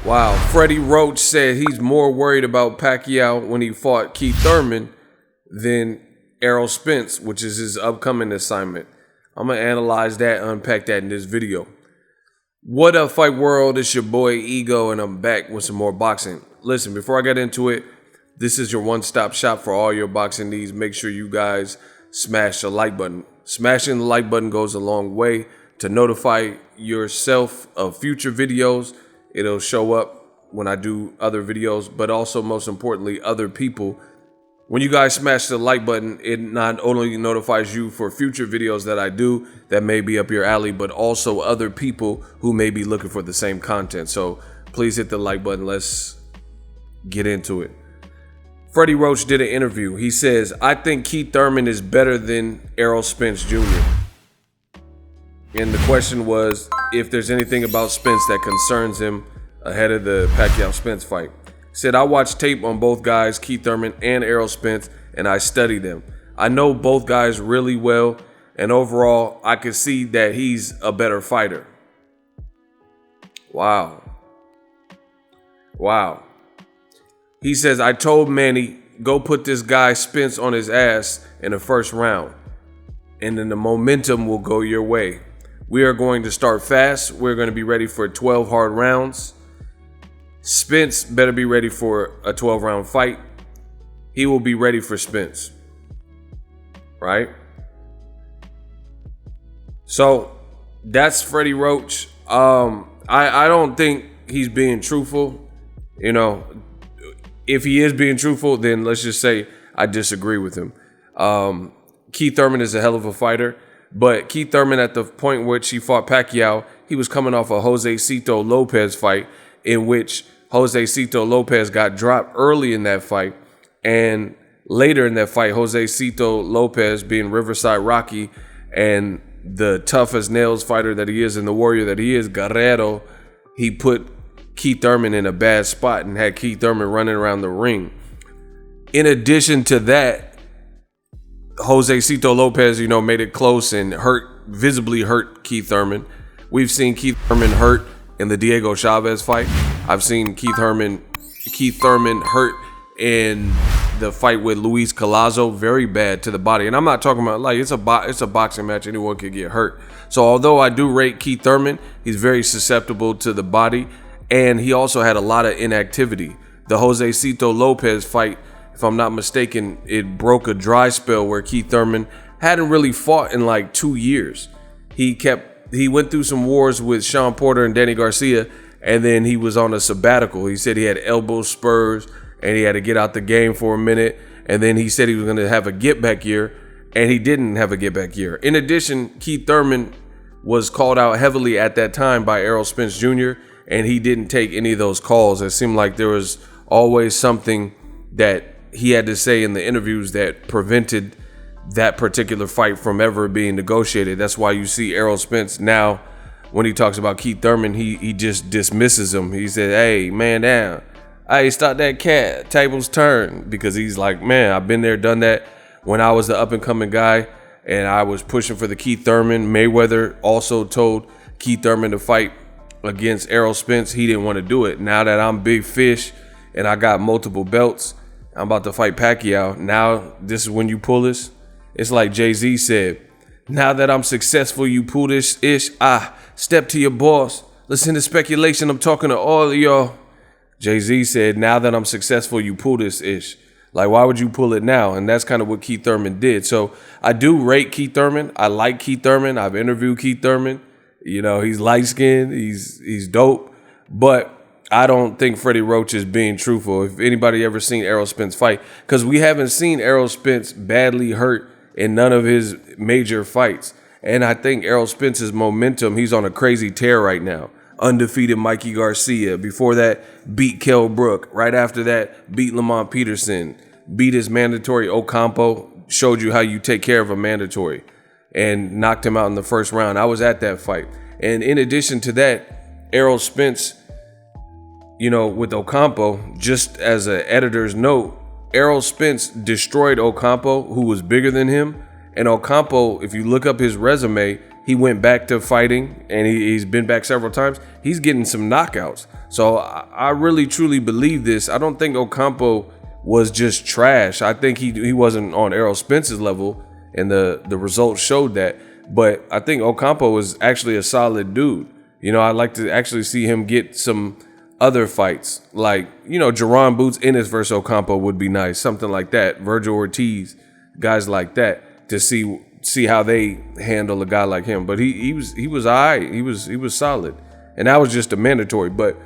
Wow, Freddie Roach said he's more worried about Pacquiao when he fought Keith Thurman than Errol Spence, which is his upcoming assignment. I'm going to analyze that, unpack that in this video. What up, Fight World? It's your boy Ego, and I'm back with some more boxing. Listen, before I get into it, this is your one-stop shop for all your boxing needs. Make sure you guys smash the like button. Smashing the like button goes a long way to notify yourself of future videos. It'll show up when I do other videos, but also, most importantly, other people. When you guys smash the like button, it not only notifies you for future videos that I do that may be up your alley, but also other people who may be looking for the same content. So please hit the like button. Let's get into it. Freddie Roach did an interview. He says, I think Keith Thurman is better than Errol Spence Jr. And the question was if there's anything about Spence that concerns him ahead of the Pacquiao-Spence fight. He said, I watched tape on both guys, Keith Thurman and Errol Spence, and I studied them. I know both guys really well, and overall, I could see that he's a better fighter. Wow. Wow. He says, I told Manny, go put this guy Spence on his ass in the first round, and then the momentum will go your way. We are going to start fast. We're going to be ready for 12 hard rounds. Spence better be ready for a 12-round fight. He will be ready for Spence. Right? So that's Freddie Roach. I don't think he's being truthful. You know, if he is being truthful, then let's just say I disagree with him. Keith Thurman is a hell of a fighter. But Keith Thurman, at the point in which he fought Pacquiao, he was coming off a Jose Cito Lopez fight in which Jose Cito Lopez got dropped early in that fight. And later in that fight, Jose Cito Lopez, being Riverside Rocky and the tough as nails fighter that he is and the warrior that he is, Guerrero, he put Keith Thurman in a bad spot and had Keith Thurman running around the ring. In addition to that, Jose Cito Lopez, made it close and visibly hurt Keith Thurman. We've seen Keith Thurman hurt in the Diego Chavez fight. I've seen Keith Thurman hurt in the fight with Luis Collazo, very bad to the body. And I'm not talking about it's a boxing match. Anyone could get hurt. So although I do rate Keith Thurman, he's very susceptible to the body, and he also had a lot of inactivity. The Jose Cito Lopez fight, if I'm not mistaken, it broke a dry spell where Keith Thurman hadn't really fought in like 2 years. He went through some wars with Sean Porter and Danny Garcia, and then he was on a sabbatical. He said he had elbow spurs and he had to get out the game for a minute. And then he said he was going to have a get back year, and he didn't have a get back year. In addition, Keith Thurman was called out heavily at that time by Errol Spence Jr., and he didn't take any of those calls. It seemed like there was always something that he had to say in the interviews that prevented that particular fight from ever being negotiated. That's why you see Errol Spence now, when he talks about Keith Thurman, he just dismisses him. He said, hey, man down. Hey, stop that cat. Tables turn. Because he's like, man, I've been there, done that. When I was the up-and-coming guy and I was pushing for the Keith Thurman, Mayweather also told Keith Thurman to fight against Errol Spence. He didn't want to do it. Now that I'm big fish and I got multiple belts, I'm about to fight Pacquiao. Now, this is when you pull this. It's like Jay-Z said, now that I'm successful, you pull this ish. Step to your boss. Listen to speculation. I'm talking to all of y'all. Jay-Z said, now that I'm successful, you pull this ish. Like, why would you pull it now? And that's kind of what Keith Thurman did. So I do rate Keith Thurman. I like Keith Thurman. I've interviewed Keith Thurman. He's light-skinned. He's dope. But I don't think Freddie Roach is being truthful. If anybody ever seen Errol Spence fight, because we haven't seen Errol Spence badly hurt in none of his major fights. And I think Errol Spence's momentum, he's on a crazy tear right now. Undefeated Mikey Garcia. Before that, beat Kell Brook. Right after that, beat Lamont Peterson. Beat his mandatory Ocampo. Showed you how you take care of a mandatory. And knocked him out in the first round. I was at that fight. And in addition to that, Errol Spence, with Ocampo, just as an editor's note, Errol Spence destroyed Ocampo, who was bigger than him. And Ocampo, if you look up his resume, he went back to fighting, and he's been back several times. He's getting some knockouts. So I really truly believe this. I don't think Ocampo was just trash. I think he wasn't on Errol Spence's level, and the results showed that. But I think Ocampo was actually a solid dude. I'd like to actually see him get some other fights, like, Jerron Boots Ennis versus Ocampo would be nice, something like that. Virgil Ortiz, guys like that, to see how they handle a guy like him. But he was all right. He was solid, and that was just a mandatory. But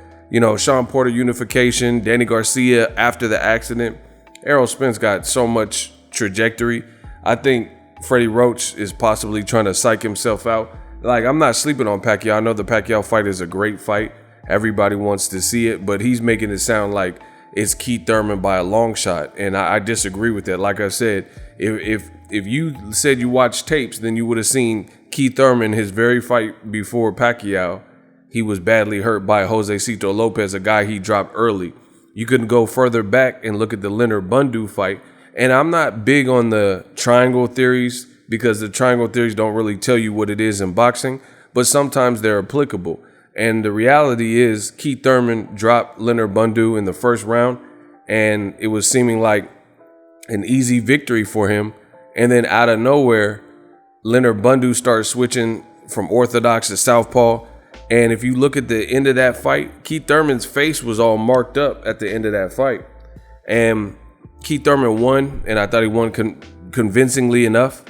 Sean Porter unification, Danny Garcia after the accident, Errol Spence got so much trajectory. I think Freddie Roach is possibly trying to psych himself out. Like, I'm not sleeping on Pacquiao. I know the Pacquiao fight is a great fight. Everybody wants to see it, but he's making it sound like it's Keith Thurman by a long shot, and I disagree with that. Like I said, if you said you watched tapes, then you would have seen Keith Thurman, his very fight before Pacquiao. He was badly hurt by Josecito Lopez, a guy he dropped early. You can go further back and look at the Leonard Bundu fight. And I'm not big on the triangle theories, because the triangle theories don't really tell you what it is in boxing, but sometimes they're applicable. And the reality is Keith Thurman dropped Leonard Bundu in the first round, and it was seeming like an easy victory for him. And then out of nowhere, Leonard Bundu started switching from orthodox to southpaw. And if you look at the end of that fight, Keith Thurman's face was all marked up at the end of that fight. And Keith Thurman won, and I thought he won convincingly enough.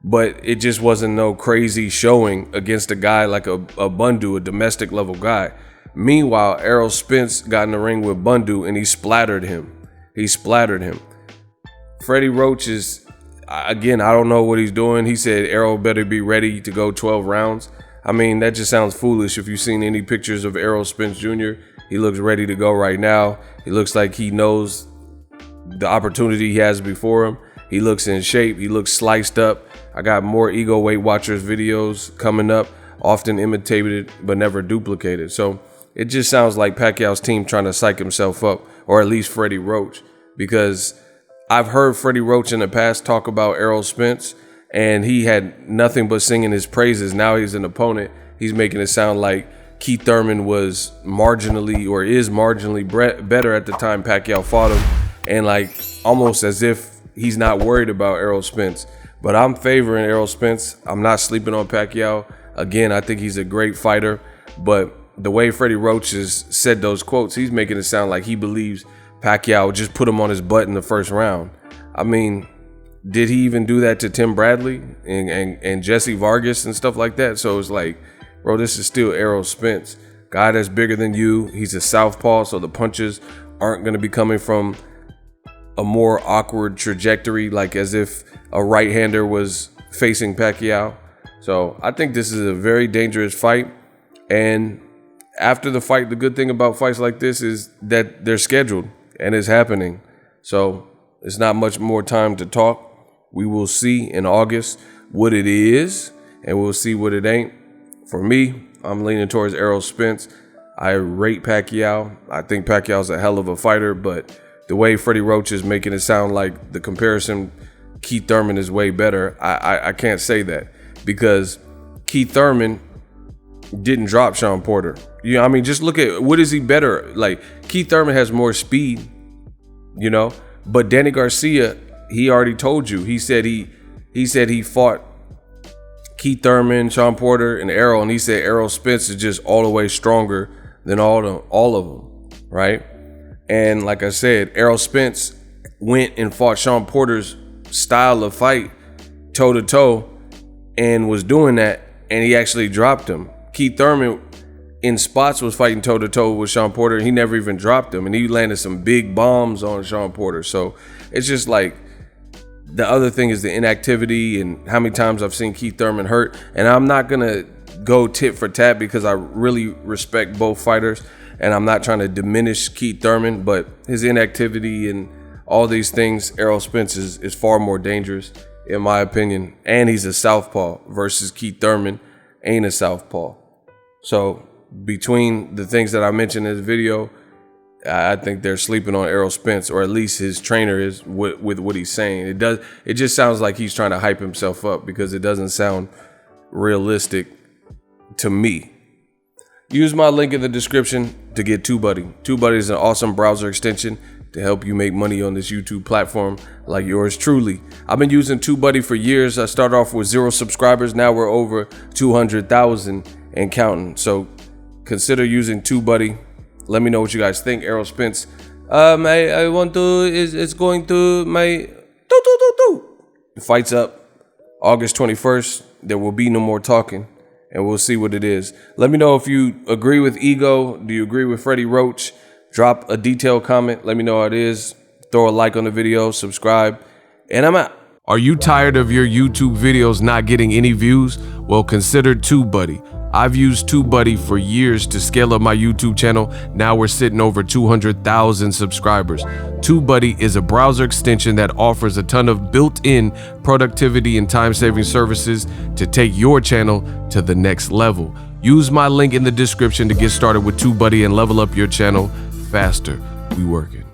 But it just wasn't no crazy showing against a guy like a Bundu, a domestic level guy. Meanwhile, Errol Spence got in the ring with Bundu, and he splattered him. Freddie Roach is, again, I don't know what he's doing. He said Errol better be ready to go 12 rounds. I mean, that just sounds foolish. If you've seen any pictures of Errol Spence Jr., he looks ready to go right now. He looks like he knows the opportunity he has before him. He looks in shape. He looks sliced up. I got more Ego Weight Watchers videos coming up, often imitated but never duplicated. So it just sounds like Pacquiao's team trying to psych himself up, or at least Freddie Roach, because I've heard Freddie Roach in the past talk about Errol Spence, and he had nothing but singing his praises. Now he's an opponent. He's making it sound like Keith Thurman was marginally, or is marginally better at the time Pacquiao fought him, and like almost as if he's not worried about Errol Spence. But I'm favoring Errol Spence. I'm not sleeping on Pacquiao. Again, I think he's a great fighter, but the way Freddie Roach has said those quotes, he's making it sound like he believes Pacquiao just put him on his butt in the first round. I mean, did he even do that to Tim Bradley and Jesse Vargas and stuff like that? So it's like, bro, this is still Errol Spence, guy that's bigger than you. He's a southpaw, so the punches aren't going to be coming from a more awkward trajectory, like as if a right-hander was facing Pacquiao. So I think this is a very dangerous fight. And after the fight, the good thing about fights like this is that they're scheduled and it's happening. So it's not much more time to talk. We will see in August what it is, and we'll see what it ain't. For me, I'm leaning towards Errol Spence. I rate Pacquiao. I think Pacquiao's a hell of a fighter, but the way Freddie Roach is making it sound like the comparison, Keith Thurman is way better, I can't say that, because Keith Thurman didn't drop Sean Porter. I mean, just look at, what is he better? Like, Keith Thurman has more speed, but Danny Garcia, he already told you. He said he fought Keith Thurman, Sean Porter, and Errol, and he said Errol Spence is just all the way stronger than all of them, right? And like I said, Errol Spence went and fought Sean Porter's style of fight toe-to-toe and was doing that, and he actually dropped him. Keith Thurman in spots was fighting toe-to-toe with Sean Porter. He never even dropped him, and he landed some big bombs on Sean Porter. So it's just like, the other thing is the inactivity and how many times I've seen Keith Thurman hurt. And I'm not going to go tit for tat because I really respect both fighters, and I'm not trying to diminish Keith Thurman, but his inactivity and all these things, Errol Spence is far more dangerous in my opinion. And he's a southpaw versus Keith Thurman ain't a southpaw. So between the things that I mentioned in this video, I think they're sleeping on Errol Spence, or at least his trainer is with what he's saying. It just sounds like he's trying to hype himself up, because it doesn't sound realistic to me. Use my link in the description to get TUBEBUDDY. TUBEBUDDY is an awesome browser extension to help you make money on this YouTube platform like yours truly. I've been using TUBEBUDDY for years. I started off with 0 subscribers. Now we're over 200,000 and counting. So consider using TUBEBUDDY. Let me know what you guys think. Errol Spence. I want to, it's going to my, The fight's up August 21st. There will be no more talking. And we'll see what it is. Let me know if you agree with Ego. Do you agree with Freddie Roach? Drop a detailed comment. Let me know how it is. Throw a like on the video. Subscribe. And I'm out. Are you tired of your YouTube videos not getting any views? Well, consider TUBEBUDDY. I've used TUBEBUDDY for years to scale up my YouTube channel. Now we're sitting over 200,000 subscribers. TUBEBUDDY is a browser extension that offers a ton of built-in productivity and time-saving services to take your channel to the next level. Use my link in the description to get started with TUBEBUDDY and level up your channel faster. We working.